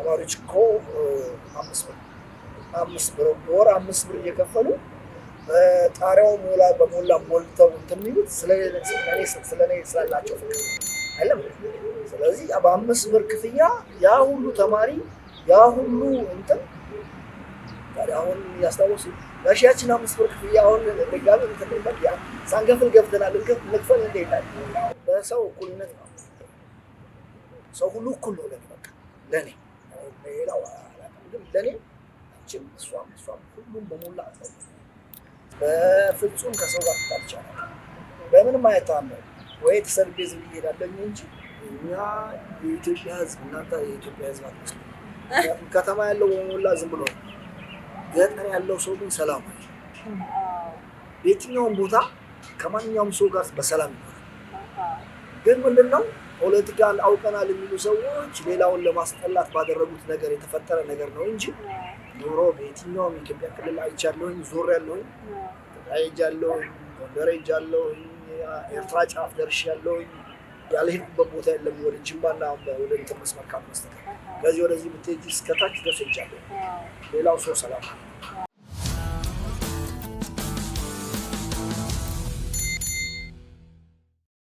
ተማሪዎች እኮ 5 ብር ወር 5 ብር እየከፈሉ ጣሪያው ሞልተው እንትን የሚሉት ስለኔ ስላላቸው ፍቅር አይደለም። ስለዚህ በ5 ብር ክፍያ ያ ሁሉ ተማሪ ያ ሁሉ እንትን ታዲያ አሁን ያስታውሱ ለሺያችን 5 ብር ክፍያ አሁን ድጋሚ እንትን ይላል ሳንከፍል ገብተናል እንክፈል እንደ ይላል። በሰው እኩልነት ነው። ሰው ሁሉ እኩል ነው ለኔ ሌላው ግን ለኔ አንቺም እሷም ሁሉም በሞላ በፍጹም ከሰው ጋር ታልቻለ በምንም አይታመን ወይ ተሰብቤ ዝም ይሄዳለኝ እንጂ እኛ የኢትዮጵያ ሕዝብ እናንተ የኢትዮጵያ ሕዝብ አትመስሉ። ከተማ ያለው በሞላ ዝም ብሎ ገጠር ያለው ሰው ግን ሰላም ነው። የትኛውም ቦታ ከማንኛውም ሰው ጋር በሰላም ይኖራል። ግን ምንድነው ፖለቲካን አውቀናል የሚሉ ሰዎች ሌላውን ለማስጠላት ባደረጉት ነገር የተፈጠረ ነገር ነው እንጂ ኑሮ በየትኛውም ኢትዮጵያ ክልል አይቻለሁኝ፣ ዞር ያለሁኝ፣ አይጃለሁኝ፣ ጎንደር አይጃለሁኝ፣ ኤርትራ ጫፍ ደርሻለሁኝ። ያልሄድኩበት ቦታ የለም ወደ ጅማና ወደ እንትን መስመር ካልመስጠት ከዚህ ወደዚህ ብትሄጂ እስከታች ድረስ ሄጃለሁ። ሌላው ሰው ሰላም